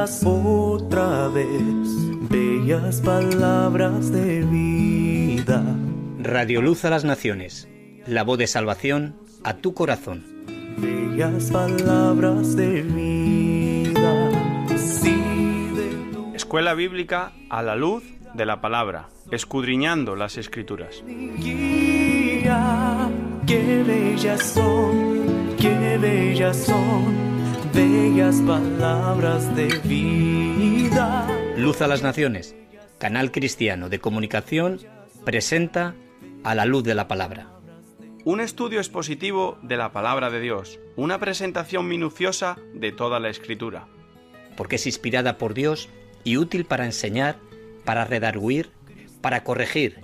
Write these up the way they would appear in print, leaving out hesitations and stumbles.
unas otra vez bellas palabras de vida. Radio Luz a las Naciones, la voz de salvación a tu corazón. Bellas palabras de vida. Escuela Bíblica a la luz de la palabra, escudriñando las Escrituras. Guía, qué bellas son, bellas palabras de vida. Luz a las Naciones, canal cristiano de comunicación, presenta A la luz de la palabra. Un estudio expositivo de la palabra de Dios, una presentación minuciosa de toda la Escritura. Porque es inspirada por Dios y útil para enseñar, para redarguir, para corregir,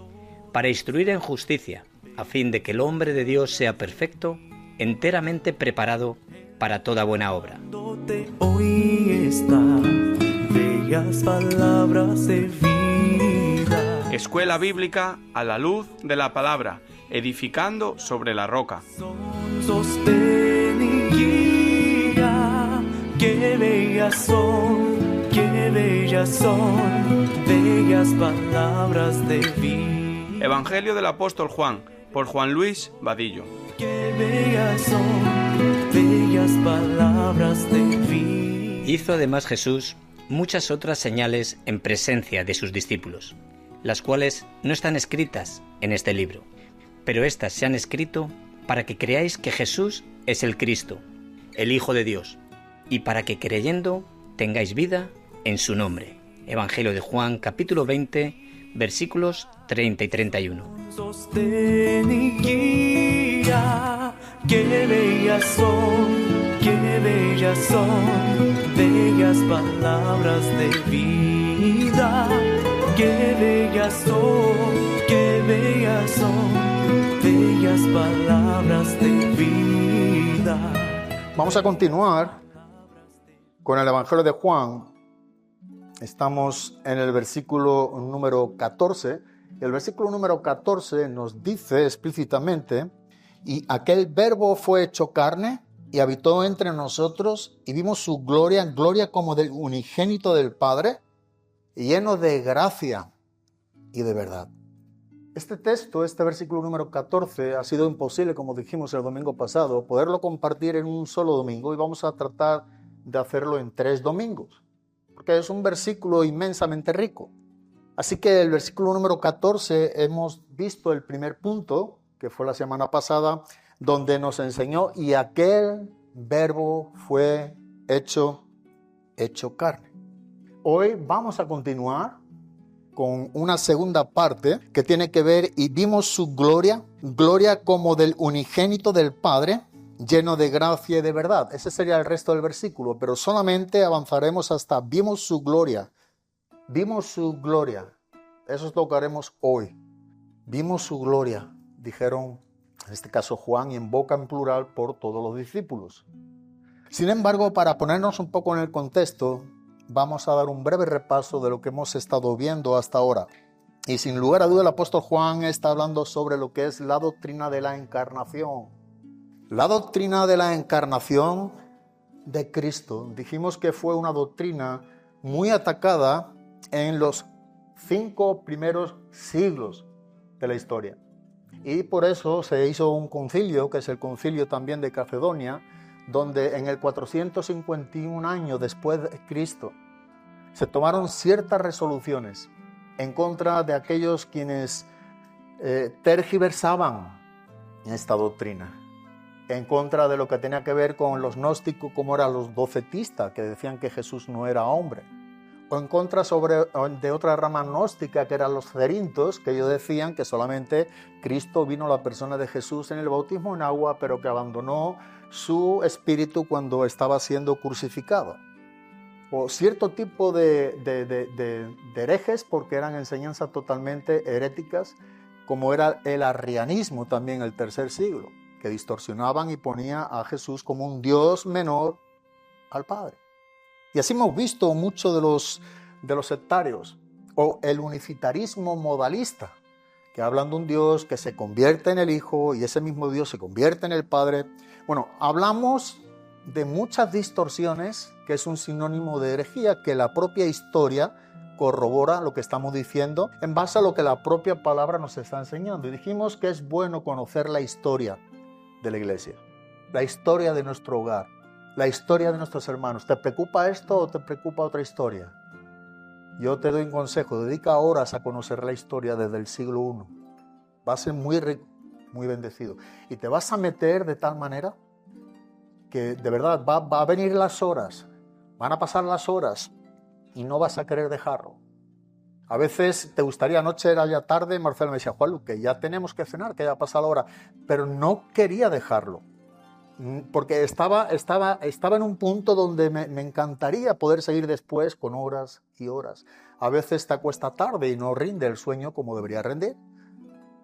para instruir en justicia, a fin de que el hombre de Dios sea perfecto, enteramente preparado para toda buena obra. Hoy está, bellas palabras de vida. Escuela Bíblica a la luz de la palabra, edificando sobre la roca. Sostén y guía, qué bellas son, bellas palabras de vida. Evangelio del apóstol Juan, por Juan Luis Vadillo. Qué bellas son, bellas palabras de vida. Hizo además Jesús muchas otras señales en presencia de sus discípulos, las cuales no están escritas en este libro, pero éstas se han escrito para que creáis que Jesús es el Cristo, el Hijo de Dios, y para que creyendo tengáis vida en su nombre. Evangelio de Juan, capítulo 20, versículos 30 y 31. Sostén y guía, qué bellas son, bellas palabras de vida. Qué bellas son, bellas palabras de vida. Vamos a continuar con el Evangelio de Juan. Estamos en el versículo número 14. El versículo número 14 nos dice explícitamente: y aquel verbo fue hecho carne y habitó entre nosotros, y vimos su gloria, gloria como del unigénito del Padre, lleno de gracia y de verdad. Este texto, este versículo número 14, ha sido imposible, como dijimos el domingo pasado, poderlo compartir en un solo domingo, y vamos a tratar de hacerlo en 3 domingos, porque es un versículo inmensamente rico. Así que el versículo número 14 hemos visto el primer punto, que fue la semana pasada, donde nos enseñó: y aquel verbo fue hecho carne. Hoy vamos a continuar con una segunda parte que tiene que ver: y vimos su gloria, gloria como del unigénito del Padre, lleno de gracia y de verdad. Ese sería el resto del versículo, pero solamente avanzaremos hasta vimos su gloria. Vimos su gloria. Eso es lo que haremos hoy. Vimos su gloria, dijeron en este caso Juan, y en boca en plural por todos los discípulos. Sin embargo, para ponernos un poco en el contexto, vamos a dar un breve repaso de lo que hemos estado viendo hasta ahora. Y sin lugar a duda el apóstol Juan está hablando sobre lo que es la doctrina de la encarnación. La doctrina de la encarnación de Cristo. Dijimos que fue una doctrina muy atacada en los 5 primeros siglos de la historia. Y por eso se hizo un concilio, que es el concilio también de Calcedonia, donde en el 451 años después de Cristo se tomaron ciertas resoluciones en contra de aquellos quienes tergiversaban esta doctrina, en contra de lo que tenía que ver con los gnósticos, como eran los docetistas, que decían que Jesús no era hombre, o en contra de otra rama gnóstica, que eran los cerintos, que ellos decían que solamente Cristo vino a la persona de Jesús en el bautismo en agua, pero que abandonó su espíritu cuando estaba siendo crucificado. O cierto tipo de herejes, porque eran enseñanzas totalmente heréticas, como era el arrianismo también en el tercer siglo, que distorsionaban y ponía a Jesús como un Dios menor al Padre. Y así hemos visto muchos de los sectarios, o el unicitarismo modalista, que hablan de un Dios que se convierte en el Hijo y ese mismo Dios se convierte en el Padre. Bueno, hablamos de muchas distorsiones que que es un sinónimo de herejía, que la propia historia corrobora lo que estamos diciendo en base a lo que la propia palabra nos está enseñando. Y dijimos que es bueno conocer la historia de la iglesia, la historia de nuestro hogar, la historia de nuestros hermanos. ¿Te preocupa esto o te preocupa otra historia? Yo te doy un consejo, dedica horas a conocer la historia desde el siglo I. Va a ser muy rico, muy bendecido. Y te vas a meter de tal manera que de verdad va a venir las horas, van a pasar las horas y no vas a querer dejarlo. A veces te gustaría, anoche era ya tarde, Marcelo me decía, Juan, que ya tenemos que cenar, que ya ha pasado la hora, pero no quería dejarlo, porque estaba en un punto donde me encantaría poder seguir después con horas y horas. A veces te acuesta tarde y no rinde el sueño como debería rendir,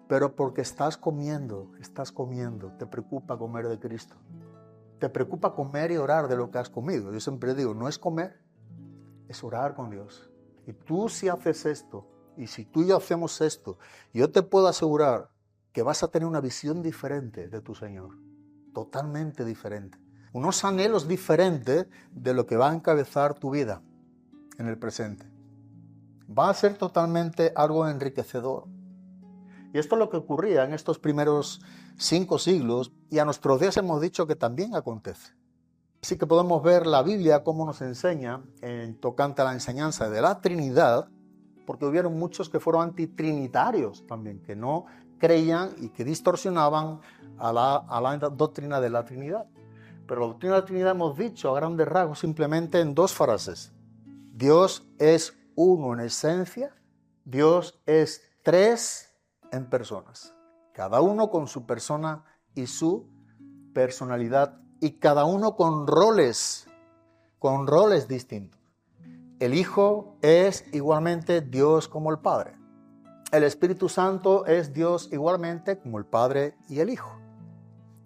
pero porque estás comiendo, te preocupa comer de Cristo. Te preocupa comer y orar de lo que has comido. Yo siempre digo, no es comer, es orar con Dios. Y tú si haces esto, y si tú y yo hacemos esto, yo te puedo asegurar que vas a tener una visión diferente de tu Señor. Totalmente diferente. Unos anhelos diferentes de lo que va a encabezar tu vida en el presente. Va a ser totalmente algo enriquecedor. Y esto es lo que ocurría en estos primeros 5 siglos, y a nuestros días hemos dicho que también acontece. Así que podemos ver la Biblia cómo nos enseña en tocante a la enseñanza de la Trinidad, porque hubieron muchos que fueron antitrinitarios también, que no creían y que distorsionaban a la doctrina de la Trinidad. Pero la doctrina de la Trinidad hemos dicho a grandes rasgos simplemente en 2 frases. Dios es uno en esencia, Dios es 3 en personas, cada uno con su persona y su personalidad, y cada uno con roles distintos. El Hijo es igualmente Dios como el Padre. El Espíritu Santo es Dios igualmente como el Padre y el Hijo.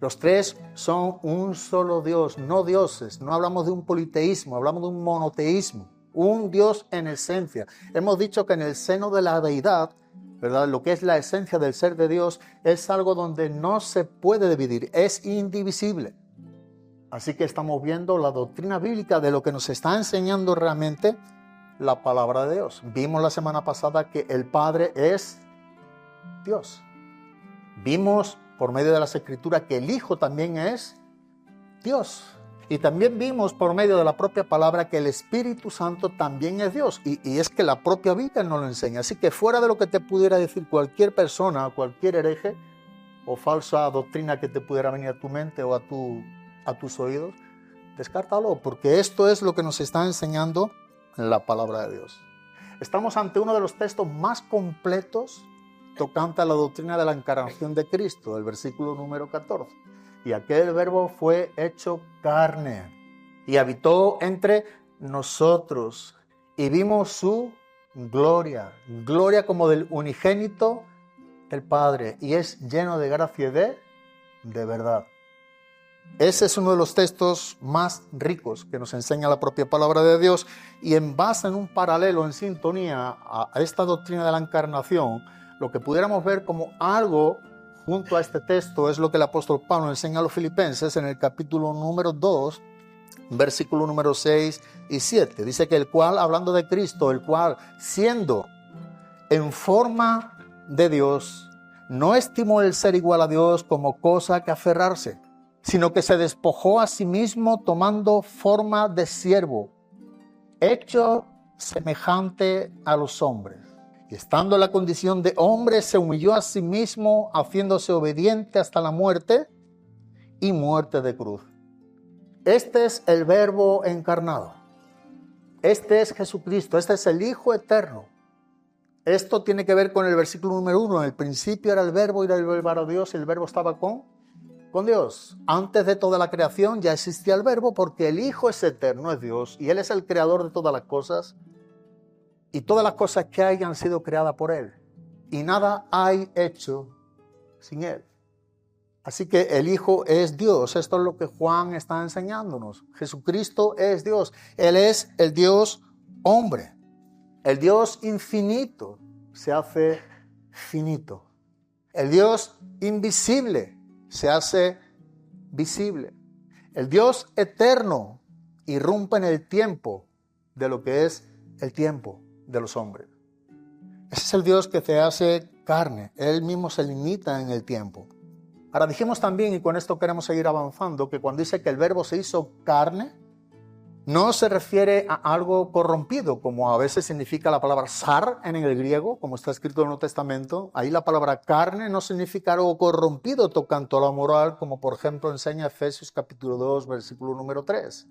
Los 3 son un solo Dios, no dioses. No hablamos de un politeísmo, hablamos de un monoteísmo. Un Dios en esencia. Hemos dicho que en el seno de la deidad, ¿verdad?, lo que es la esencia del ser de Dios es algo donde no se puede dividir, es indivisible. Así que estamos viendo la doctrina bíblica de lo que nos está enseñando realmente la palabra de Dios. Vimos la semana pasada que el Padre es Dios. Vimos por medio de las Escrituras que el Hijo también es Dios. Y también vimos por medio de la propia palabra que el Espíritu Santo también es Dios. Y es que la propia Biblia nos lo enseña. Así que fuera de lo que te pudiera decir cualquier persona, cualquier hereje o falsa doctrina que te pudiera venir a tu mente o a tus oídos, descártalo, porque esto es lo que nos está enseñando la palabra de Dios. Estamos ante uno de los textos más completos tocante a la doctrina de la encarnación de Cristo, el versículo número 14. Y aquel verbo fue hecho carne y habitó entre nosotros y vimos su gloria como del unigénito del Padre, y es lleno de gracia y de verdad. Ese es uno de los textos más ricos que nos enseña la propia palabra de Dios, y en base, en un paralelo, en sintonía a esta doctrina de la encarnación, lo que pudiéramos ver como algo junto a este texto es lo que el apóstol Pablo enseña a los filipenses en el capítulo número 2, versículo número 6 y 7. Dice que el cual, hablando de Cristo, el cual siendo en forma de Dios, no estimó el ser igual a Dios como cosa que aferrarse, sino que se despojó a sí mismo tomando forma de siervo, hecho semejante a los hombres. Y estando en la condición de hombre, se humilló a sí mismo, haciéndose obediente hasta la muerte y muerte de cruz. Este es el Verbo encarnado. Este es Jesucristo, este es el Hijo eterno. Esto tiene que ver con el versículo número 1. En el principio era el Verbo y el Verbo era Dios, y el Verbo estaba con Dios. Antes de toda la creación ya existía el Verbo, porque el Hijo es eterno, es Dios, y Él es el creador de todas las cosas. Y todas las cosas que hay han sido creadas por Él. Y nada hay hecho sin Él. Así que el Hijo es Dios. Esto es lo que Juan está enseñándonos. Jesucristo es Dios. Él es el Dios hombre. El Dios infinito se hace finito. El Dios invisible se hace visible. El Dios eterno irrumpe en el tiempo de lo que es el tiempo de los hombres. Ese es el Dios que se hace carne. Él mismo se limita en el tiempo. Ahora dijimos también, y con esto queremos seguir avanzando, que cuando dice que el verbo se hizo carne, no se refiere a algo corrompido, como a veces significa la palabra sar en el griego, como está escrito en el Nuevo Testamento. Ahí la palabra carne no significa algo corrompido tocante a la moral, como por ejemplo enseña Efesios capítulo 2, versículo número 3,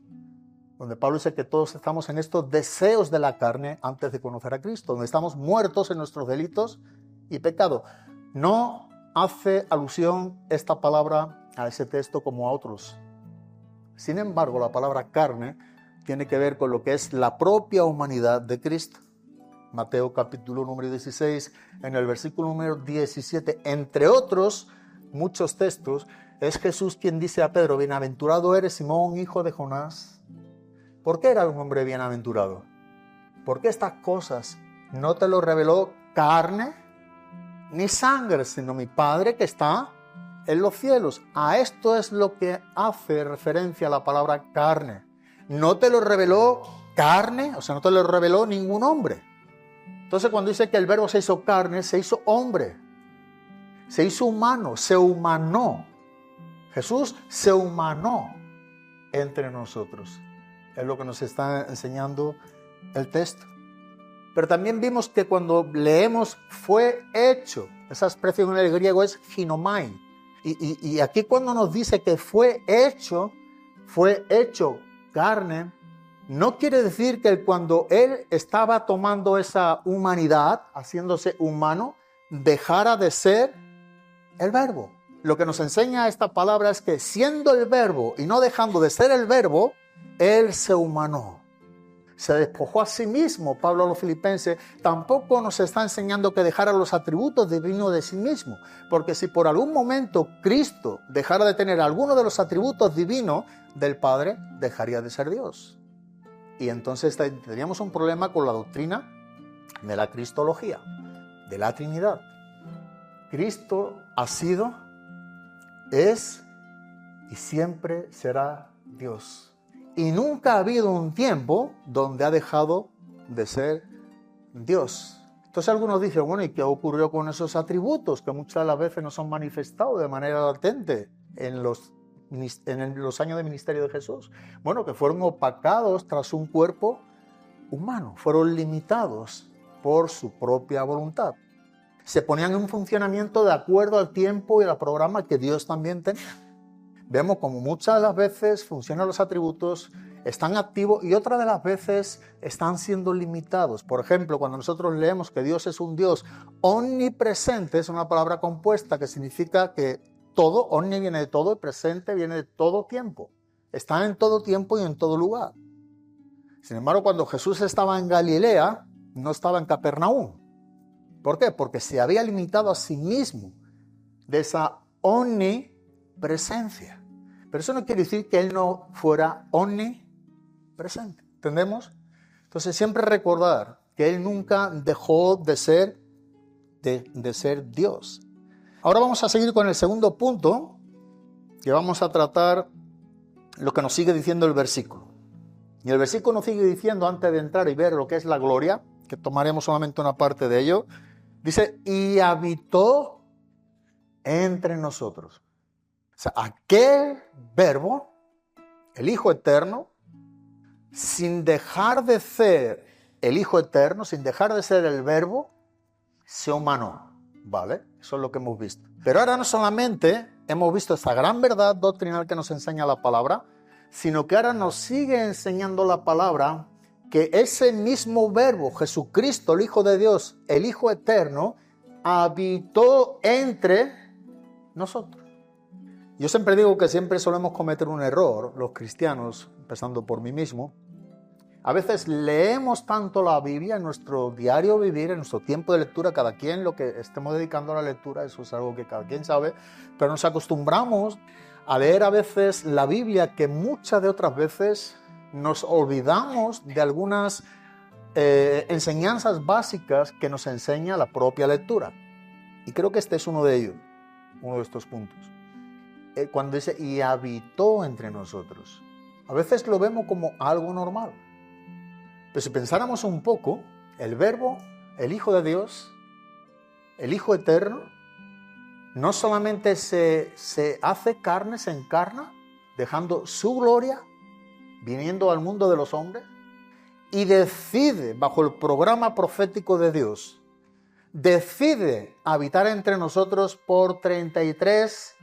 donde Pablo dice que todos estamos en estos deseos de la carne antes de conocer a Cristo, donde estamos muertos en nuestros delitos y pecado. No hace alusión esta palabra a ese texto como a otros. Sin embargo, la palabra carne tiene que ver con lo que es la propia humanidad de Cristo. Mateo capítulo número 16, en el versículo número 17, entre otros muchos textos, es Jesús quien dice a Pedro: bienaventurado eres, Simón, hijo de Jonás. ¿Por qué era un hombre bienaventurado? Porque estas cosas no te lo reveló carne ni sangre, sino mi Padre que está en los cielos. A esto es lo que hace referencia a la palabra carne. No te lo reveló carne, o sea, no te lo reveló ningún hombre. Entonces, cuando dice que el verbo se hizo carne, se hizo hombre, se hizo humano, se humanó. Jesús se humanó entre nosotros. Es lo que nos está enseñando el texto. Pero también vimos que cuando leemos fue hecho, esa expresión en el griego es ginomai. Y aquí cuando nos dice que fue hecho carne, no quiere decir que cuando Él estaba tomando esa humanidad, haciéndose humano, dejara de ser el verbo. Lo que nos enseña esta palabra es que siendo el verbo y no dejando de ser el verbo, Él se humanó. Se despojó a sí mismo. Pablo a los Filipenses tampoco nos está enseñando que dejara los atributos divinos de sí mismo, porque si por algún momento Cristo dejara de tener alguno de los atributos divinos del Padre, dejaría de ser Dios. Y entonces teníamos un problema con la doctrina de la cristología, de la Trinidad. Cristo ha sido, es y siempre será Dios. Y nunca ha habido un tiempo donde ha dejado de ser Dios. Entonces algunos dicen, bueno, ¿y qué ocurrió con esos atributos que muchas de las veces no son manifestados de manera latente en los años de ministerio de Jesús? Bueno, que fueron opacados tras un cuerpo humano, fueron limitados por su propia voluntad. Se ponían en funcionamiento de acuerdo al tiempo y al programa que Dios también tenía. Vemos como muchas de las veces funcionan los atributos, están activos y otras de las veces están siendo limitados. Por ejemplo, cuando nosotros leemos que Dios es un Dios omnipresente, es una palabra compuesta que significa que todo, omni viene de todo y presente viene de todo tiempo. Está en todo tiempo y en todo lugar. Sin embargo, cuando Jesús estaba en Galilea, no estaba en Capernaum. ¿Por qué? Porque se había limitado a sí mismo de esa omnipresencia. Pero eso no quiere decir que Él no fuera omnipresente. ¿Entendemos? Entonces siempre recordar que Él nunca dejó de ser Dios. Ahora vamos a seguir con el segundo punto, que vamos a tratar lo que nos sigue diciendo el versículo. Y el versículo nos sigue diciendo, antes de entrar y ver lo que es la gloria, que tomaremos solamente una parte de ello, dice, y habitó entre nosotros. O sea, aquel verbo, el Hijo Eterno, sin dejar de ser el Hijo Eterno, sin dejar de ser el verbo, se humanó, ¿vale? Eso es lo que hemos visto. Pero ahora no solamente hemos visto esa gran verdad doctrinal que nos enseña la palabra, sino que ahora nos sigue enseñando la palabra que ese mismo verbo, Jesucristo, el Hijo de Dios, el Hijo Eterno, habitó entre nosotros. Yo siempre digo que siempre solemos cometer un error, los cristianos, empezando por mí mismo. A veces leemos tanto la Biblia en nuestro diario vivir, en nuestro tiempo de lectura, cada quien lo que estemos dedicando a la lectura, eso es algo que cada quien sabe, pero nos acostumbramos a leer a veces la Biblia que muchas de otras veces nos olvidamos de algunas enseñanzas básicas que nos enseña la propia lectura. Y creo que este es uno de ellos, uno de estos puntos. Cuando dice, y habitó entre nosotros. A veces lo vemos como algo normal. Pero si pensáramos un poco, el Verbo, el Hijo de Dios, el Hijo eterno, no solamente se hace carne, se encarna, dejando su gloria, viniendo al mundo de los hombres, y decide, bajo el programa profético de Dios, decide habitar entre nosotros por 33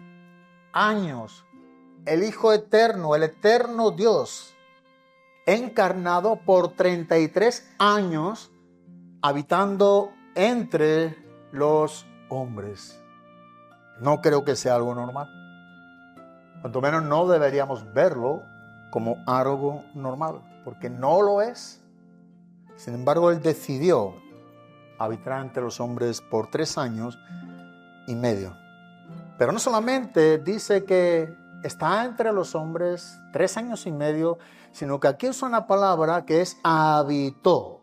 años. El Hijo eterno, el eterno Dios, encarnado por 33 años, habitando entre los hombres. No creo que sea algo normal. Cuanto menos no deberíamos verlo como algo normal, porque no lo es. Sin embargo, Él decidió habitar entre los hombres por 3 años y medio. Pero no solamente dice que está entre los hombres 3 años y medio, sino que aquí usa una palabra que es habitó.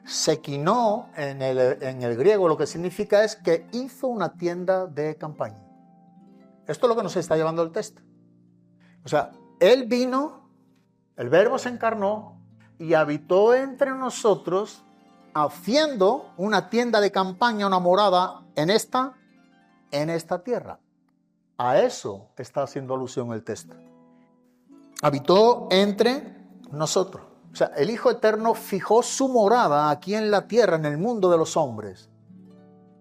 Sequinó en el griego lo que significa es que hizo una tienda de campaña. Esto es lo que nos está llevando el texto. O sea, Él vino, el Verbo se encarnó y habitó entre nosotros haciendo una tienda de campaña, una morada en esta tierra. A eso está haciendo alusión el texto. Habitó entre nosotros. O sea, el Hijo Eterno fijó su morada aquí en la tierra, en el mundo de los hombres.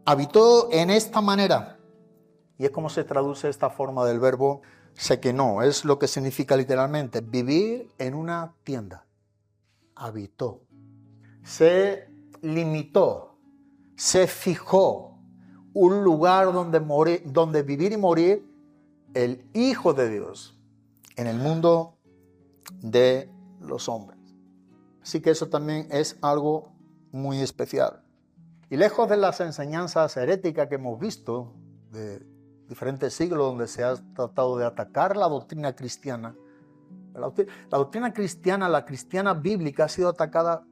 Habitó en esta manera. Y es como se traduce esta forma del verbo sequenó. Es lo que significa literalmente vivir en una tienda. Habitó. Se limitó. Se fijó. Un lugar donde vivir y morir el Hijo de Dios en el mundo de los hombres. Así que eso también es algo muy especial. Y lejos de las enseñanzas heréticas que hemos visto de diferentes siglos donde se ha tratado de atacar la doctrina cristiana, la doctrina cristiana, la cristiana bíblica ha sido atacada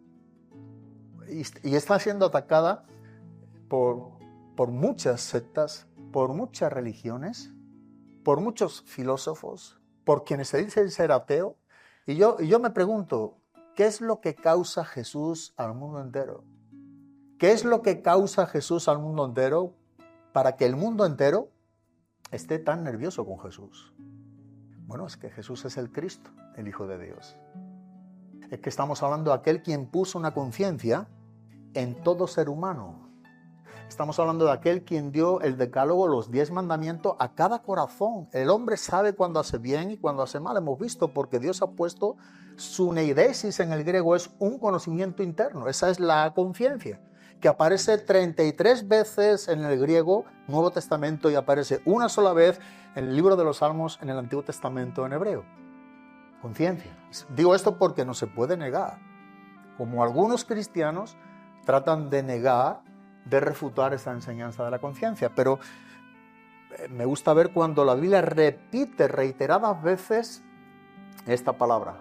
y está siendo atacada por muchas sectas, por muchas religiones, por muchos filósofos, por quienes se dicen ser ateo. Y yo me pregunto, ¿qué es lo que causa Jesús al mundo entero? ¿Qué es lo que causa Jesús al mundo entero para que el mundo entero esté tan nervioso con Jesús? Bueno, es que Jesús es el Cristo, el Hijo de Dios. Es que estamos hablando de aquel quien puso una conciencia en todo ser humano. Estamos hablando de aquel quien dio el decálogo, los 10 mandamientos a cada corazón. El hombre sabe cuando hace bien y cuando hace mal. Hemos visto porque Dios ha puesto su neidesis en el griego, es un conocimiento interno. Esa es la conciencia, que aparece 33 veces en el griego Nuevo Testamento y aparece una sola vez en el libro de los Salmos en el Antiguo Testamento en hebreo. Conciencia. Digo esto porque no se puede negar. Como algunos cristianos tratan de negar, de refutar esta enseñanza de la conciencia, pero me gusta ver cuando la Biblia repite reiteradas veces esta palabra.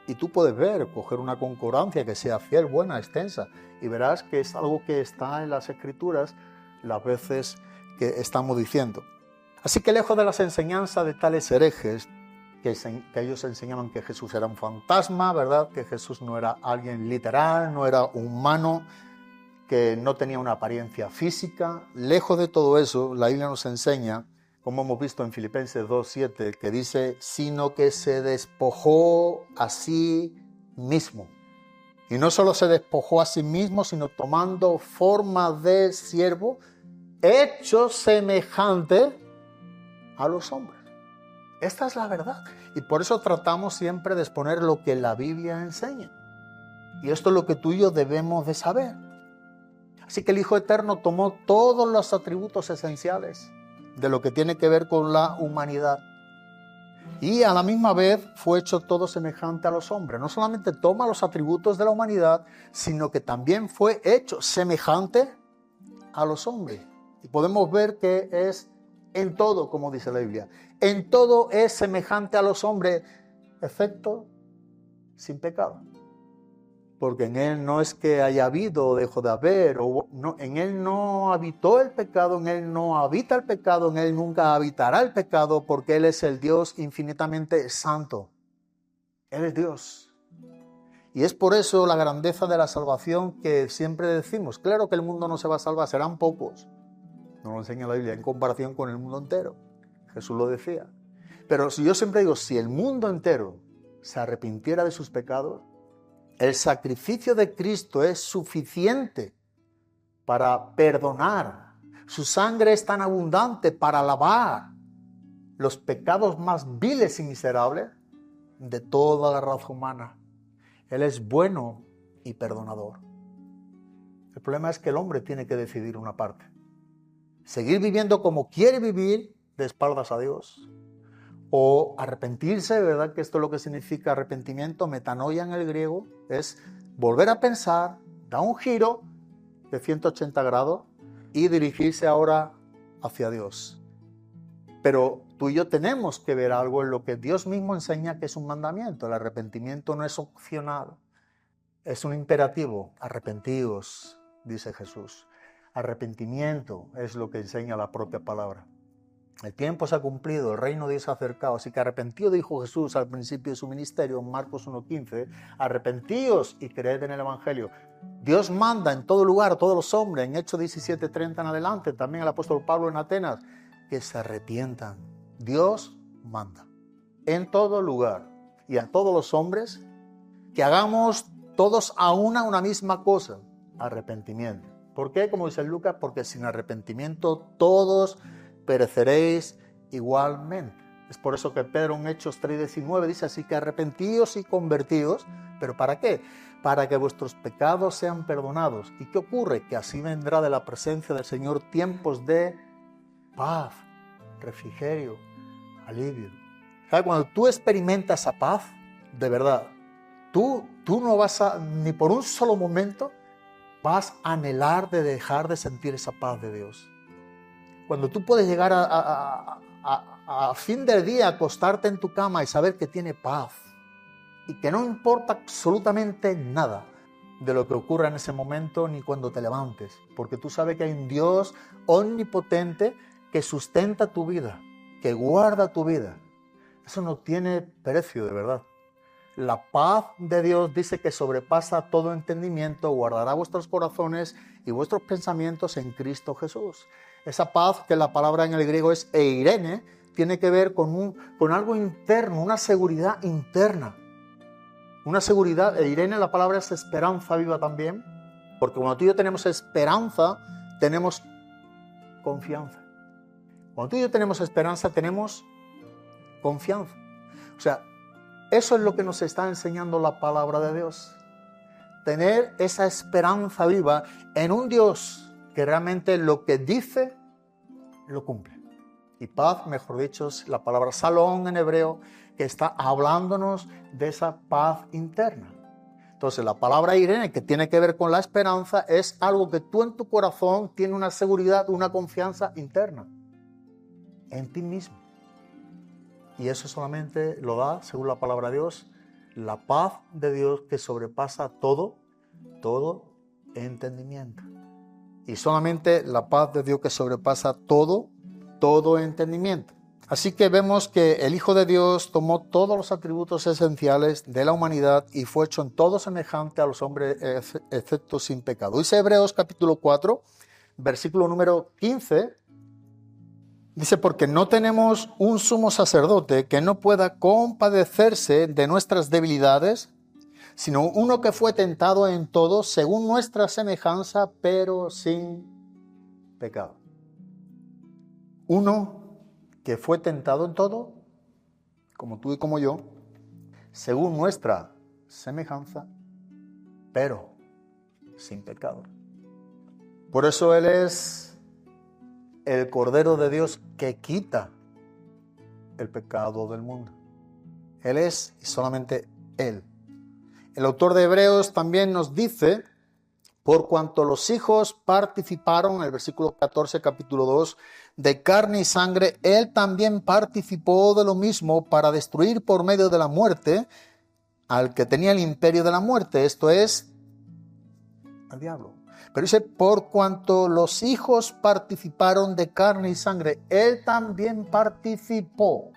Y tú puedes ver, coger una concordancia que sea fiel, buena, extensa, y verás que es algo que está en las Escrituras las veces que estamos diciendo. Así que lejos de las enseñanzas de tales herejes, que ellos enseñaban que Jesús era un fantasma, ¿verdad? Que Jesús no era alguien literal, no era humano, que no tenía una apariencia física. Lejos de todo eso, la Biblia nos enseña, como hemos visto en Filipenses 2:7, que dice, sino que se despojó a sí mismo. Y no solo se despojó a sí mismo, sino tomando forma de siervo, hecho semejante a los hombres. Esta es la verdad. Y por eso tratamos siempre de exponer lo que la Biblia enseña. Y esto es lo que tú y yo debemos de saber. Así que el Hijo Eterno tomó todos los atributos esenciales de lo que tiene que ver con la humanidad. Y a la misma vez fue hecho todo semejante a los hombres. No solamente toma los atributos de la humanidad, sino que también fue hecho semejante a los hombres. Y podemos ver que es en todo, como dice la Biblia. En todo es semejante a los hombres, excepto sin pecado. Porque en Él no es que haya habido o dejó de haber, en Él no habitó el pecado, en Él no habita el pecado, en Él nunca habitará el pecado, porque Él es el Dios infinitamente santo. Él es Dios. Y es por eso la grandeza de la salvación que siempre decimos. Claro que el mundo no se va a salvar, serán pocos. Nos lo enseña la Biblia en comparación con el mundo entero. Jesús lo decía. Pero si yo siempre digo, si el mundo entero se arrepintiera de sus pecados, el sacrificio de Cristo es suficiente para perdonar. Su sangre es tan abundante para lavar los pecados más viles y miserables de toda la raza humana. Él es bueno y perdonador. El problema es que el hombre tiene que decidir una parte. Seguir viviendo como quiere vivir de espaldas a Dios. O arrepentirse, ¿verdad? Que esto es lo que significa arrepentimiento, metanoia en el griego, es volver a pensar, dar un giro de 180 grados y dirigirse ahora hacia Dios. Pero tú y yo tenemos que ver algo en lo que Dios mismo enseña que es un mandamiento. El arrepentimiento no es opcional, es un imperativo. Arrepentíos, dice Jesús. Arrepentimiento es lo que enseña la propia palabra. El tiempo se ha cumplido, el reino de Dios se ha acercado. Así que arrepentíos, dijo Jesús al principio de su ministerio, en Marcos 1:15. Arrepentíos y creed en el Evangelio. Dios manda en todo lugar a todos los hombres, en Hechos 17:30 en adelante, también el apóstol Pablo en Atenas, que se arrepientan. Dios manda en todo lugar y a todos los hombres que hagamos todos a una misma cosa, arrepentimiento. ¿Por qué? Como dice Lucas, porque sin arrepentimiento todos pereceréis igualmente. Es por eso que Pedro en Hechos 3:19 dice, así que arrepentíos y convertíos. ¿Pero para qué? Para que vuestros pecados sean perdonados. ¿Y qué ocurre? Que así vendrá de la presencia del Señor tiempos de paz, refrigerio, alivio. ¿Sabes? Cuando tú experimentas esa paz, de verdad, tú no vas a, ni por un solo momento, vas a anhelar de dejar de sentir esa paz de Dios. Cuando tú puedes llegar a fin del día, acostarte en tu cama y saber que tiene paz y que no importa absolutamente nada de lo que ocurra en ese momento ni cuando te levantes, porque tú sabes que hay un Dios omnipotente que sustenta tu vida, que guarda tu vida. Eso no tiene precio, de verdad. La paz de Dios dice que sobrepasa todo entendimiento, guardará vuestros corazones y vuestros pensamientos en Cristo Jesús. Esa paz, que la palabra en el griego es eirene, tiene que ver con algo interno, una seguridad interna. Una seguridad, eirene, la palabra es esperanza viva también, porque cuando tú y yo tenemos esperanza, tenemos confianza. Cuando tú y yo tenemos esperanza, tenemos confianza. O sea, eso es lo que nos está enseñando la palabra de Dios. Tener esa esperanza viva en un Dios que realmente lo que dice, lo cumple. Y paz, mejor dicho, es la palabra salón en hebreo, que está hablándonos de esa paz interna. Entonces, la palabra Irene, que tiene que ver con la esperanza, es algo que tú en tu corazón tienes una seguridad, una confianza interna en ti mismo. Y eso solamente lo da, según la palabra de Dios, la paz de Dios que sobrepasa todo entendimiento. Y solamente la paz de Dios que sobrepasa todo entendimiento. Así que vemos que el Hijo de Dios tomó todos los atributos esenciales de la humanidad y fue hecho en todo semejante a los hombres, excepto sin pecado. Dice Hebreos capítulo 4, versículo número 15, dice, porque no tenemos un sumo sacerdote que no pueda compadecerse de nuestras debilidades, sino uno que fue tentado en todo según nuestra semejanza, pero sin pecado. Uno que fue tentado en todo, como tú y como yo, según nuestra semejanza, pero sin pecado. Por eso Él es el Cordero de Dios que quita el pecado del mundo. Él es y solamente Él. El autor de Hebreos también nos dice, por cuanto los hijos participaron, en el versículo 14, capítulo 2, de carne y sangre, Él también participó de lo mismo para destruir por medio de la muerte al que tenía el imperio de la muerte, esto es, al diablo. Pero dice, por cuanto los hijos participaron de carne y sangre, Él también participó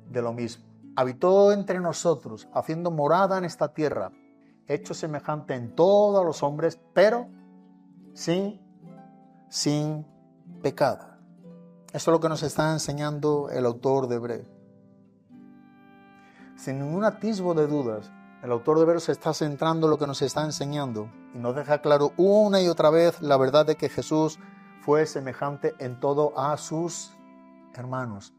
de lo mismo. habitó entre nosotros, haciendo morada en esta tierra, hecho semejante en todos los hombres, pero sin pecado. Eso es lo que nos está enseñando el autor de Hebreos. Sin ningún atisbo de dudas, el autor de Hebreos se está centrando en lo que nos está enseñando y nos deja claro una y otra vez la verdad de que Jesús fue semejante en todo a sus hermanos,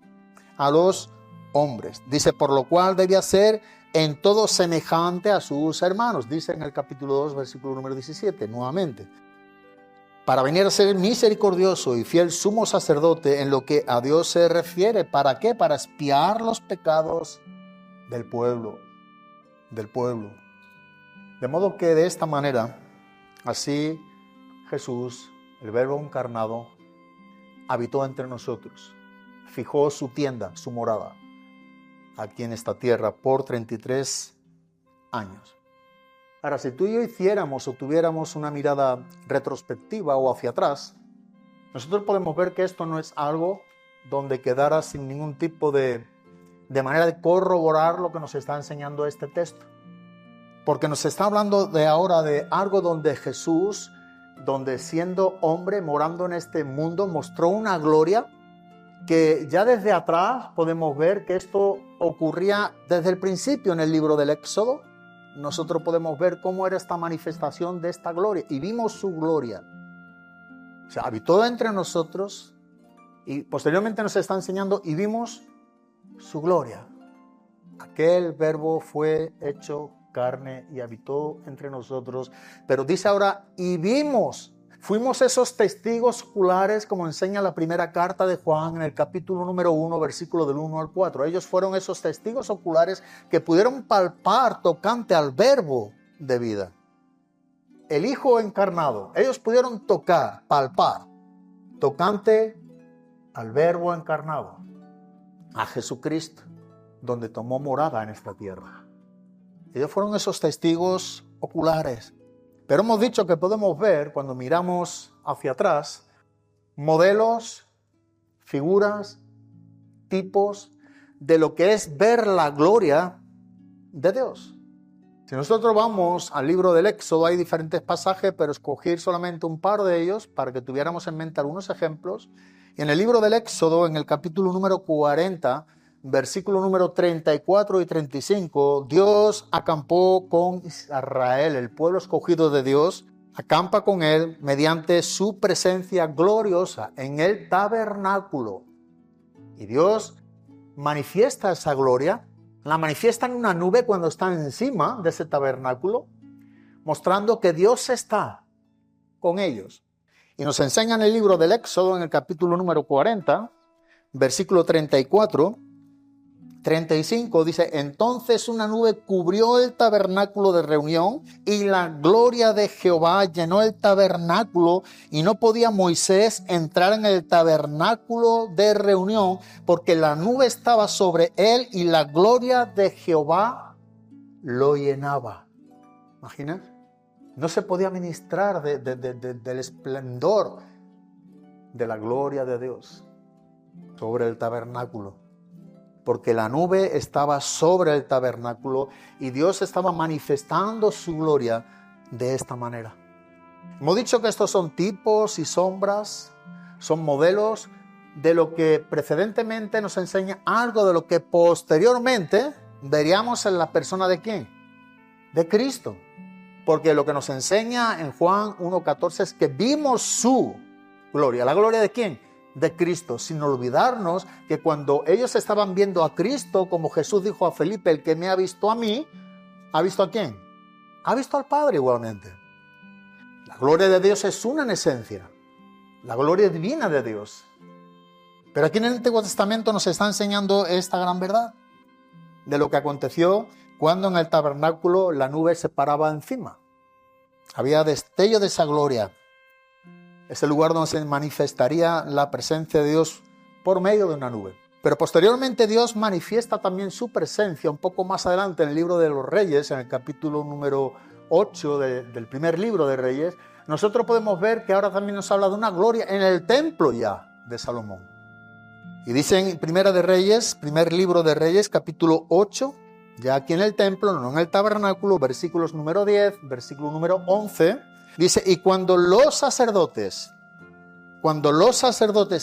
a los hombres. Dice, por lo cual debía ser en todo semejante a sus hermanos. Dice en el capítulo 2, versículo número 17, nuevamente. Para venir a ser misericordioso y fiel sumo sacerdote en lo que a Dios se refiere. ¿Para qué? Para expiar los pecados del pueblo. De modo que de esta manera, así Jesús, el Verbo encarnado, habitó entre nosotros, fijó su tienda, su morada, aquí en esta tierra por 33 años. Ahora, si tú y yo hiciéramos o tuviéramos una mirada retrospectiva o hacia atrás, nosotros podemos ver que esto no es algo donde quedara sin ningún tipo de manera de corroborar lo que nos está enseñando este texto. Porque nos está hablando de ahora de algo donde Jesús, donde siendo hombre, morando en este mundo, mostró una gloria que ya desde atrás podemos ver que esto ocurría desde el principio en el libro del Éxodo. Nosotros podemos ver cómo era esta manifestación de esta gloria y vimos su gloria. O sea, habitó entre nosotros y posteriormente nos está enseñando y vimos su gloria. Aquel Verbo fue hecho carne y habitó entre nosotros. Pero dice ahora, y vimos, fuimos esos testigos oculares, como enseña la primera carta de Juan en el capítulo número 1, versículo del 1 al 4. Ellos fueron esos testigos oculares que pudieron palpar tocante al Verbo de vida. El Hijo encarnado. Ellos pudieron tocar, palpar, tocante al Verbo encarnado, a Jesucristo, donde tomó morada en esta tierra. Ellos fueron esos testigos oculares. Pero hemos dicho que podemos ver, cuando miramos hacia atrás, modelos, figuras, tipos de lo que es ver la gloria de Dios. Si nosotros vamos al libro del Éxodo, hay diferentes pasajes, pero escogí solamente un par de ellos para que tuviéramos en mente algunos ejemplos. Y en el libro del Éxodo, en el capítulo número 40, versículo número 34 y 35, Dios acampó con Israel, el pueblo escogido de Dios, acampa con él mediante su presencia gloriosa en el tabernáculo. Y Dios manifiesta esa gloria, la manifiesta en una nube cuando está encima de ese tabernáculo, mostrando que Dios está con ellos. Y nos enseña en el libro del Éxodo, en el capítulo número 40, versículo 34, 35, dice, entonces una nube cubrió el tabernáculo de reunión y la gloria de Jehová llenó el tabernáculo y no podía Moisés entrar en el tabernáculo de reunión porque la nube estaba sobre él y la gloria de Jehová lo llenaba. ¿Imaginas? No se podía ministrar del esplendor de la gloria de Dios sobre el tabernáculo, porque la nube estaba sobre el tabernáculo y Dios estaba manifestando su gloria de esta manera. Hemos dicho que estos son tipos y sombras, son modelos de lo que precedentemente nos enseña algo de lo que posteriormente veríamos en la persona de ¿quién? De Cristo. Porque lo que nos enseña en Juan 1:14 es que vimos su gloria. ¿La gloria de quién? De Cristo, sin olvidarnos que cuando ellos estaban viendo a Cristo, como Jesús dijo a Felipe, el que me ha visto a mí, ¿ha visto a quién? Ha visto al Padre igualmente. La gloria de Dios es una en esencia, la gloria divina de Dios. Pero aquí en el Antiguo Testamento nos está enseñando esta gran verdad de lo que aconteció cuando en el tabernáculo la nube se paraba encima. Había destello de esa gloria. Es el lugar donde se manifestaría la presencia de Dios por medio de una nube. Pero posteriormente Dios manifiesta también su presencia un poco más adelante en el libro de los Reyes, en el capítulo número 8 del primer libro de Reyes. Nosotros podemos ver que ahora también nos habla de una gloria en el templo ya de Salomón. Y dice en Primera de Reyes, primer libro de Reyes, capítulo 8, ya aquí en el templo, no en el tabernáculo, versículos número 10, versículo número 11, dice, y cuando los sacerdotes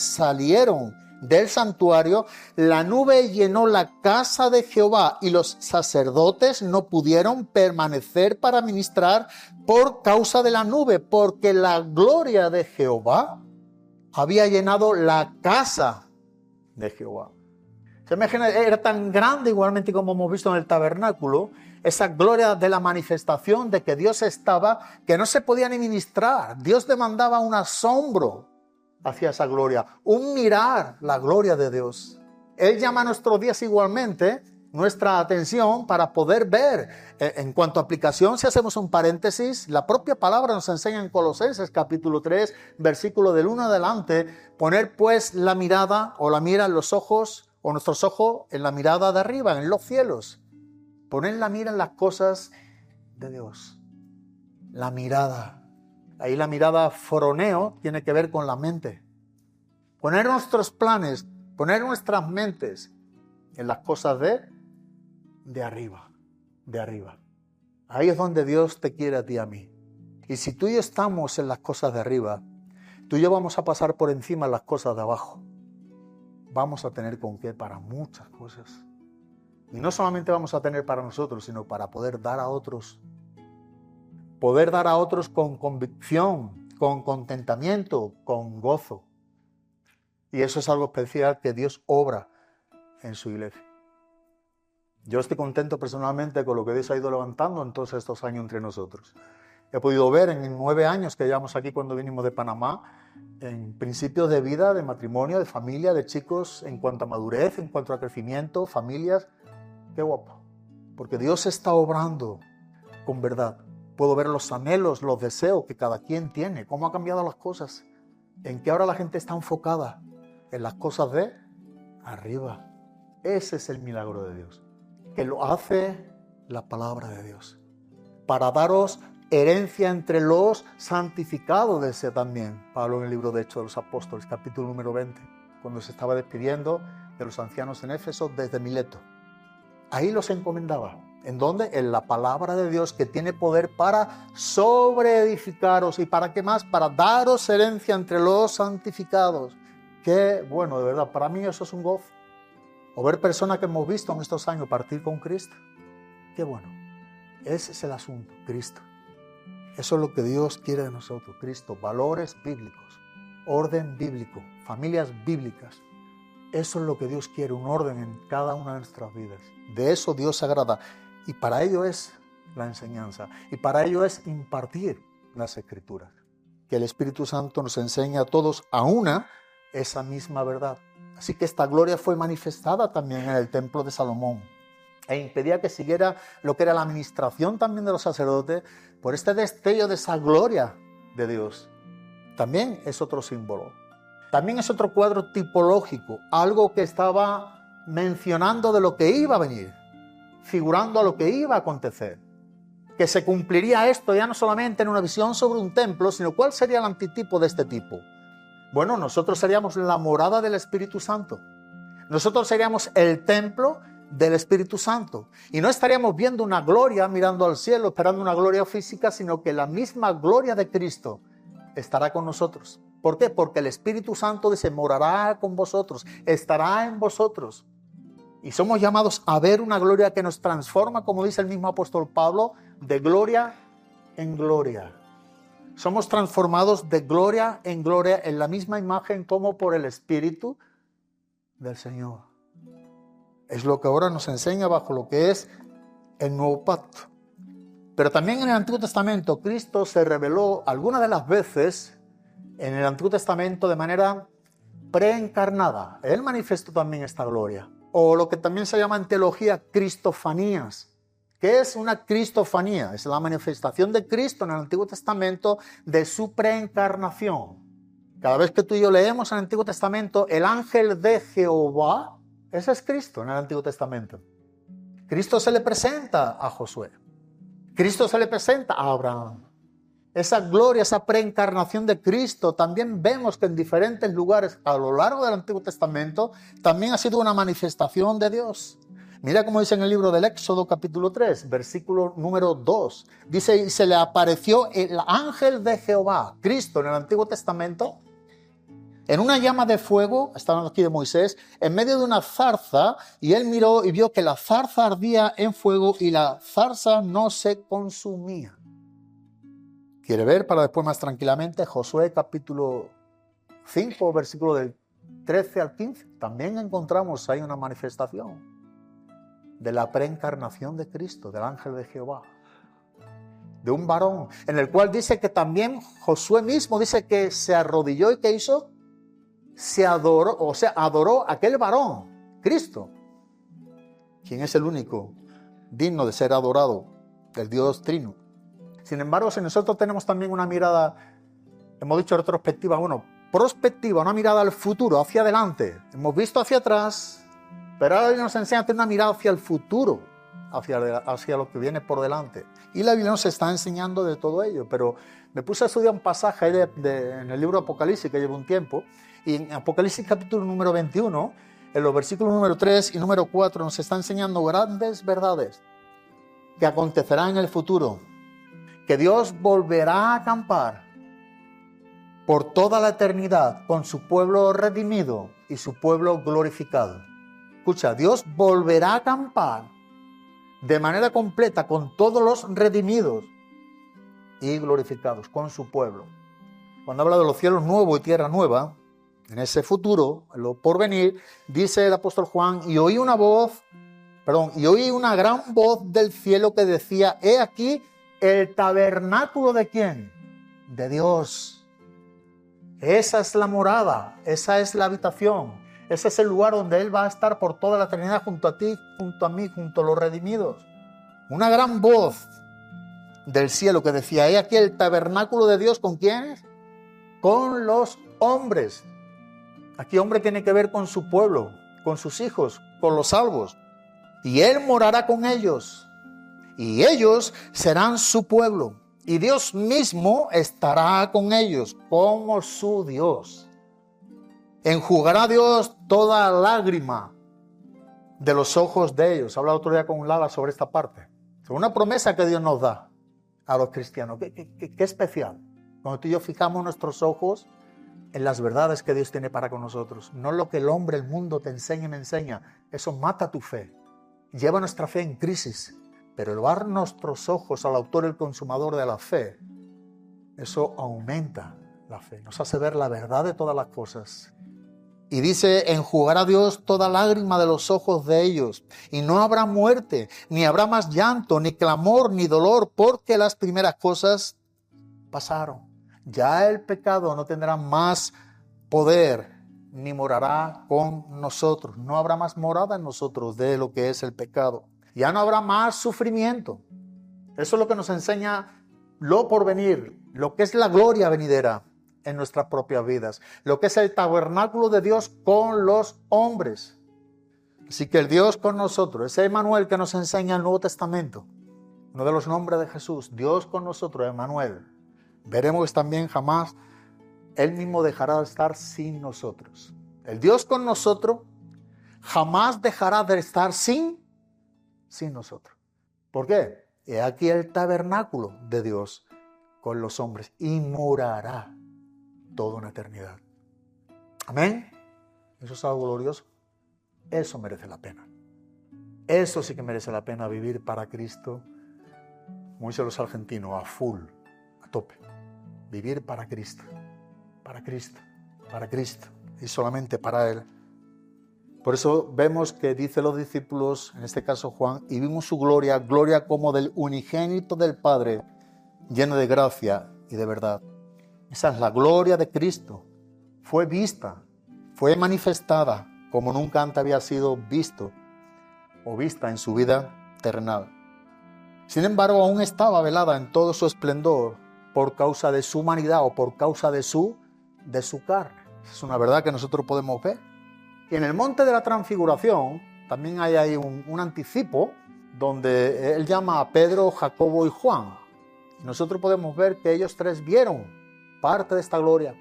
salieron del santuario, la nube llenó la casa de Jehová y los sacerdotes no pudieron permanecer para ministrar por causa de la nube, porque la gloria de Jehová había llenado la casa de Jehová. Se imagina, era tan grande igualmente como hemos visto en el tabernáculo, esa gloria de la manifestación de que Dios estaba, que no se podía ni ministrar. Dios demandaba un asombro hacia esa gloria, un mirar la gloria de Dios. Él llama a nuestros días igualmente nuestra atención para poder ver. En cuanto a aplicación, si hacemos un paréntesis, la propia palabra nos enseña en Colosenses capítulo 3, versículo del 1 adelante, poner pues la mirada o la mira en los ojos o nuestros ojos en la mirada de arriba, en los cielos. Poner la mira en las cosas de Dios. La mirada. Ahí la mirada foroneo tiene que ver con la mente. Poner nuestros planes, poner nuestras mentes en las cosas de arriba, de arriba. Ahí es donde Dios te quiere a ti y a mí. Y si tú y yo estamos en las cosas de arriba, tú y yo vamos a pasar por encima de las cosas de abajo. Vamos a tener con qué para muchas cosas. Y no solamente vamos a tener para nosotros, sino para poder dar a otros. Poder dar a otros con convicción, con contentamiento, con gozo. Y eso es algo especial que Dios obra en su iglesia. Yo estoy contento personalmente con lo que Dios ha ido levantando en todos estos años entre nosotros. He podido ver en 9 años que llevamos aquí cuando vinimos de Panamá, en principios de vida, de matrimonio, de familia, de chicos, en cuanto a madurez, en cuanto a crecimiento, familias. Qué guapo. Porque Dios está obrando con verdad. Puedo ver los anhelos, los deseos que cada quien tiene, cómo ha cambiado las cosas, en que ahora la gente está enfocada en las cosas de arriba. Ese es el milagro de Dios, que lo hace la palabra de Dios, para daros herencia entre los santificados, decía también Pablo en el libro de Hechos de los Apóstoles, capítulo número 20, cuando se estaba despidiendo de los ancianos en Éfeso desde Mileto. Ahí los encomendaba. ¿En dónde? En la palabra de Dios, que tiene poder para sobreedificaros. ¿Y para qué más? Para daros herencia entre los santificados. Qué bueno, de verdad, para mí eso es un gozo. O ver personas que hemos visto en estos años partir con Cristo. Qué bueno. Ese es el asunto, Cristo. Eso es lo que Dios quiere de nosotros, Cristo. Valores bíblicos, orden bíblico, familias bíblicas. Eso es lo que Dios quiere, un orden en cada una de nuestras vidas. De eso Dios se agrada. Y para ello es la enseñanza. Y para ello es impartir las Escrituras. Que el Espíritu Santo nos enseñe a todos a una esa misma verdad. Así que esta gloria fue manifestada también en el templo de Salomón. E impedía que siguiera lo que era la administración también de los sacerdotes por este destello de esa gloria de Dios. También es otro símbolo. También es otro cuadro tipológico, algo que estaba mencionando de lo que iba a venir, figurando a lo que iba a acontecer. Que se cumpliría esto ya no solamente en una visión sobre un templo, sino cuál sería el antitipo de este tipo. Bueno, nosotros seríamos la morada del Espíritu Santo. Nosotros seríamos el templo del Espíritu Santo. Y no estaríamos viendo una gloria mirando al cielo, esperando una gloria física, sino que la misma gloria de Cristo estará con nosotros. ¿Por qué? Porque el Espíritu Santo dice, morará con vosotros, estará en vosotros. Y somos llamados a ver una gloria que nos transforma, como dice el mismo apóstol Pablo, de gloria en gloria. Somos transformados de gloria en gloria en la misma imagen como por el Espíritu del Señor. Es lo que ahora nos enseña bajo lo que es el nuevo pacto. Pero también en el Antiguo Testamento Cristo se reveló algunas de las veces en el Antiguo Testamento de manera preencarnada. Él manifestó también esta gloria. O lo que también se llama en teología cristofanías. ¿Qué es una cristofanía? Es la manifestación de Cristo en el Antiguo Testamento de su preencarnación. Cada vez que tú y yo leemos en el Antiguo Testamento el ángel de Jehová, ese es Cristo en el Antiguo Testamento. Cristo se le presenta a Josué. Cristo se le presenta a Abraham. esa gloria, esa preencarnación de Cristo, también vemos que en diferentes lugares a lo largo del Antiguo Testamento también ha sido una manifestación de Dios. Mira cómo dice en el libro del Éxodo capítulo 3, versículo número 2. Dice, y se le apareció el ángel de Jehová, Cristo en el Antiguo Testamento, en una llama de fuego, está hablando aquí de Moisés, en medio de una zarza, y él miró y vio que la zarza ardía en fuego y la zarza no se consumía. ¿Quiere ver para después más tranquilamente? Josué capítulo 5, versículo del 13 al 15. También encontramos ahí una manifestación de la preencarnación de Cristo, del ángel de Jehová, de un varón, en el cual dice que también Josué mismo dice que se arrodilló y ¿qué hizo? Se adoró, o sea, adoró a aquel varón, Cristo, quien es el único digno de ser adorado, del Dios Trino. Sin embargo, si nosotros tenemos también una mirada, hemos dicho retrospectiva, bueno, prospectiva, una mirada al futuro, hacia adelante. Hemos visto hacia atrás, pero ahora nos enseña a tener una mirada hacia el futuro, hacia lo que viene por delante. Y la Biblia nos está enseñando de todo ello, pero me puse a estudiar un pasaje en el libro de Apocalipsis que llevo un tiempo, y en Apocalipsis capítulo número 21, en los versículos número 3 y número 4, nos está enseñando grandes verdades que acontecerán en el futuro. Que Dios volverá a acampar por toda la eternidad con su pueblo redimido y su pueblo glorificado. Escucha, Dios volverá a acampar de manera completa con todos los redimidos y glorificados, con su pueblo. Cuando habla de los cielos nuevos y tierra nueva, en ese futuro, en lo porvenir, dice el apóstol Juan, y oí una gran voz del cielo que decía, he aquí el tabernáculo ¿de quién? De Dios. Esa es la morada, esa es la habitación, ese es el lugar donde Él va a estar por toda la eternidad junto a ti, junto a mí, junto a los redimidos. Una gran voz del cielo que decía, he aquí el tabernáculo de Dios, ¿con quiénes? Con los hombres. Aquí hombre tiene que ver con su pueblo, con sus hijos, con los salvos. Y Él morará con ellos. Y ellos serán su pueblo, y Dios mismo estará con ellos como su Dios. Enjugará Dios toda lágrima de los ojos de ellos. Hablaba otro día con Lala sobre esta parte. Es una promesa que Dios nos da a los cristianos. Qué especial. Cuando tú y yo fijamos nuestros ojos en las verdades que Dios tiene para con nosotros. No lo que el hombre, el mundo te enseña y me enseña. Eso mata tu fe. Lleva nuestra fe en crisis. Pero elevar nuestros ojos al autor y el consumador de la fe, eso aumenta la fe, nos hace ver la verdad de todas las cosas. Y dice, enjugará Dios toda lágrima de los ojos de ellos, y no habrá muerte, ni habrá más llanto, ni clamor, ni dolor, porque las primeras cosas pasaron. Ya el pecado no tendrá más poder, ni morará con nosotros. No habrá más morada en nosotros de lo que es el pecado. Ya no habrá más sufrimiento. Eso es lo que nos enseña lo porvenir, lo que es la gloria venidera en nuestras propias vidas, lo que es el tabernáculo de Dios con los hombres. Así que el Dios con nosotros, ese Emmanuel que nos enseña el Nuevo Testamento, uno de los nombres de Jesús, Dios con nosotros, Emmanuel. Veremos también jamás Él mismo dejará de estar sin nosotros. El Dios con nosotros jamás dejará de estar sin nosotros. ¿Por qué? He aquí el tabernáculo de Dios con los hombres y morará toda una eternidad. Amén. Eso es algo glorioso. Eso merece la pena. Eso sí que merece la pena, vivir para Cristo, como dicen los argentinos, a full, a tope. Vivir para Cristo, para Cristo, para Cristo y solamente para Él. Por eso vemos que dice los discípulos, en este caso Juan, y vimos su gloria, gloria como del unigénito del Padre, lleno de gracia y de verdad. Esa es la gloria de Cristo. Fue vista, fue manifestada como nunca antes había sido visto o vista en su vida terrenal. Sin embargo, aún estaba velada en todo su esplendor por causa de su humanidad o por causa de su carne. Es una verdad que nosotros podemos ver. Y en el monte de la transfiguración también hay ahí un anticipo donde él llama a Pedro, Jacobo y Juan. Y nosotros podemos ver que ellos tres vieron parte de esta gloria.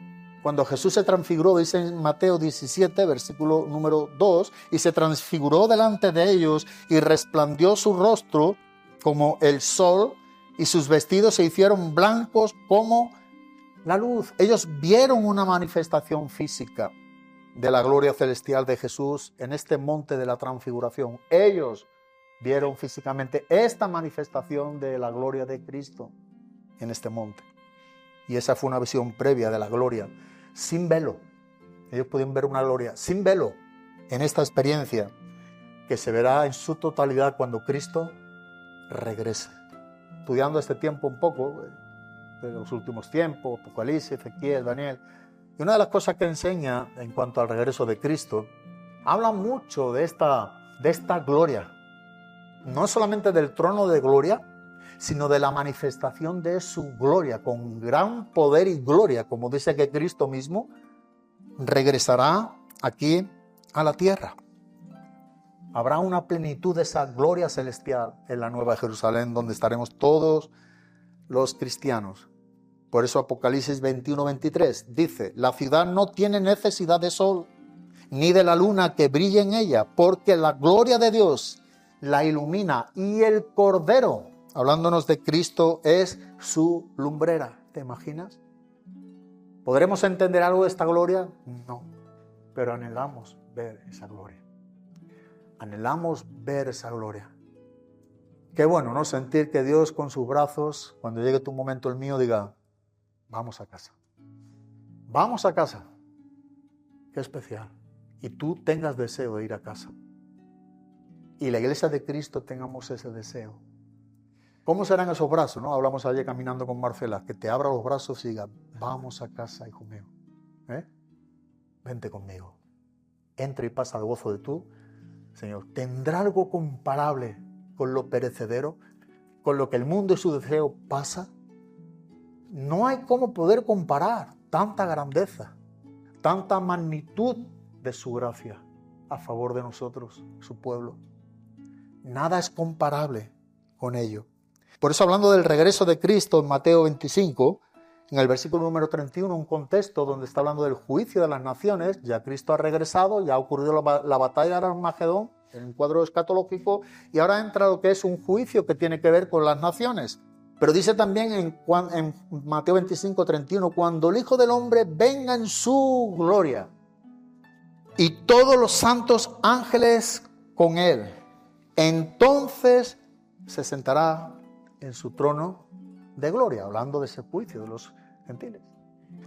Cuando Jesús se transfiguró, dice en Mateo 17, versículo número 2, y se transfiguró delante de ellos y resplandeció su rostro como el sol y sus vestidos se hicieron blancos como la luz. Ellos vieron una manifestación física de la gloria celestial de Jesús en este monte de la transfiguración. Ellos vieron físicamente esta manifestación de la gloria de Cristo en este monte. Y esa fue una visión previa de la gloria, sin velo. Ellos podían ver una gloria sin velo en esta experiencia que se verá en su totalidad cuando Cristo regrese. Estudiando este tiempo un poco, de los últimos tiempos, Apocalipsis, Ezequiel, Daniel, y una de las cosas que enseña en cuanto al regreso de Cristo, habla mucho de esta gloria, no solamente del trono de gloria, sino de la manifestación de su gloria, con gran poder y gloria, como dice que Cristo mismo regresará aquí a la tierra. Habrá una plenitud de esa gloria celestial en la Nueva Jerusalén, donde estaremos todos los cristianos. Por eso Apocalipsis 21-23 dice: la ciudad no tiene necesidad de sol, ni de la luna que brille en ella, porque la gloria de Dios la ilumina, y el Cordero, hablándonos de Cristo, es su lumbrera. ¿Te imaginas? ¿Podremos entender algo de esta gloria? No, pero anhelamos ver esa gloria. Anhelamos ver esa gloria. Qué bueno, ¿no? Sentir que Dios con sus brazos, cuando llegue tu momento, el mío, diga: vamos a casa. Vamos a casa. Qué especial. Y tú tengas deseo de ir a casa. Y la iglesia de Cristo tengamos ese deseo. ¿Cómo serán esos brazos? ¿No? Hablamos ayer caminando con Marcela, que te abra los brazos y diga: vamos a casa, hijo mío. Vente conmigo. Entra y pasa al gozo de tú, Señor. ¿Tendrá algo comparable con lo perecedero, con lo que el mundo y su deseo pasa? No hay cómo poder comparar tanta grandeza, tanta magnitud de su gracia a favor de nosotros, su pueblo. Nada es comparable con ello. Por eso, hablando del regreso de Cristo en Mateo 25, en el versículo número 31, un contexto donde está hablando del juicio de las naciones. Ya Cristo ha regresado, ya ha ocurrido la batalla de Armagedón, en un cuadro escatológico, y ahora entra lo que es un juicio que tiene que ver con las naciones. Pero dice también en Mateo 25, 31, cuando el Hijo del Hombre venga en su gloria y todos los santos ángeles con él, entonces se sentará en su trono de gloria, hablando de ese juicio de los gentiles.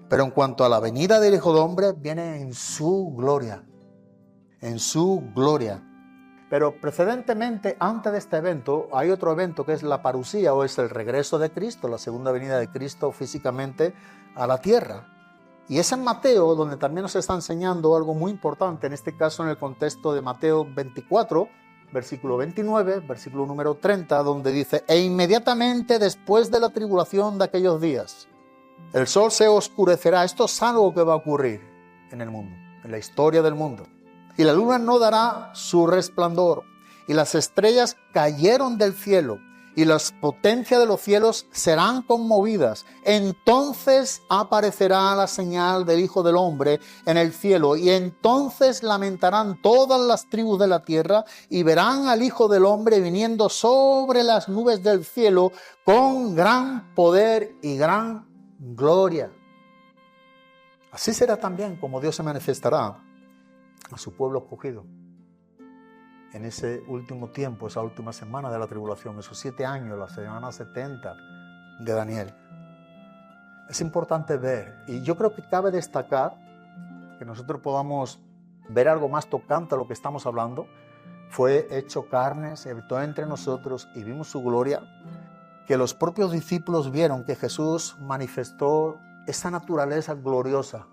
Pero en cuanto a la venida del Hijo del Hombre, viene en su gloria, en su gloria. Pero precedentemente, antes de este evento, hay otro evento que es la parusía, o es el regreso de Cristo, la segunda venida de Cristo físicamente a la tierra. Y es en Mateo donde también nos está enseñando algo muy importante, en este caso en el contexto de Mateo 24, versículo 29, versículo número 30, donde dice: e inmediatamente después de la tribulación de aquellos días, el sol se oscurecerá. Esto es algo que va a ocurrir en el mundo, en la historia del mundo. Y la luna no dará su resplandor, y las estrellas cayeron del cielo, y las potencias de los cielos serán conmovidas. Entonces aparecerá la señal del Hijo del Hombre en el cielo, y entonces lamentarán todas las tribus de la tierra, y verán al Hijo del Hombre viniendo sobre las nubes del cielo con gran poder y gran gloria. Así será también como Dios se manifestará a su pueblo escogido en ese último tiempo, esa última semana de la tribulación, esos 7 años, la semana 70 de Daniel. Es importante ver, y yo creo que cabe destacar que nosotros podamos ver algo más tocante a lo que estamos hablando. Fue hecho carne, se habitó entre nosotros y vimos su gloria, que los propios discípulos vieron que Jesús manifestó esa naturaleza gloriosa.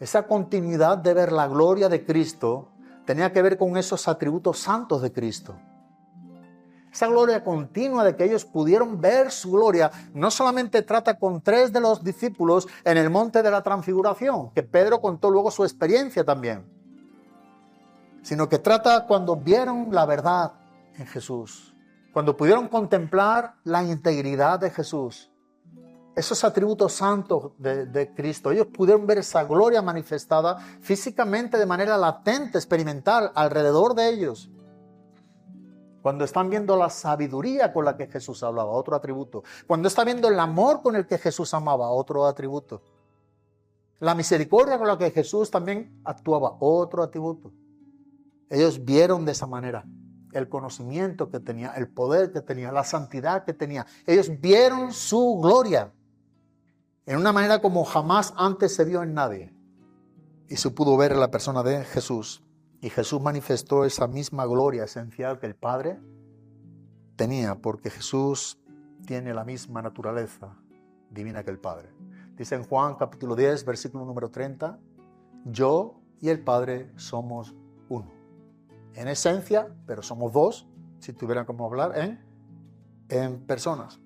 Esa continuidad de ver la gloria de Cristo tenía que ver con esos atributos santos de Cristo. Esa gloria continua de que ellos pudieron ver su gloria no solamente trata con 3 de los discípulos en el monte de la transfiguración, que Pedro contó luego su experiencia también, sino que trata cuando vieron la verdad en Jesús. cuando pudieron contemplar la integridad de Jesús, esos atributos santos de Cristo, ellos pudieron ver esa gloria manifestada físicamente de manera latente, experimental, alrededor de ellos. Cuando están viendo la sabiduría con la que Jesús hablaba, otro atributo. Cuando están viendo el amor con el que Jesús amaba, otro atributo. La misericordia con la que Jesús también actuaba, otro atributo. Ellos vieron de esa manera el conocimiento que tenía, el poder que tenía, la santidad que tenía. Ellos vieron su gloria en una manera como jamás antes se vio en nadie. Y se pudo ver en la persona de Jesús. Y Jesús manifestó esa misma gloria esencial que el Padre tenía, porque Jesús tiene la misma naturaleza divina que el Padre. Dice en Juan capítulo 10, versículo número 30, yo y el Padre somos uno. En esencia, pero somos dos, si tuvieran como hablar, en personas.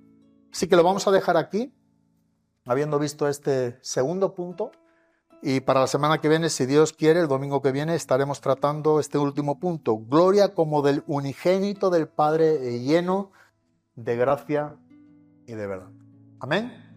Así que lo vamos a dejar aquí, habiendo visto este segundo punto. Y para la semana que viene, si Dios quiere, el domingo que viene, estaremos tratando este último punto. Gloria como del unigénito del Padre, lleno de gracia y de verdad. Amén.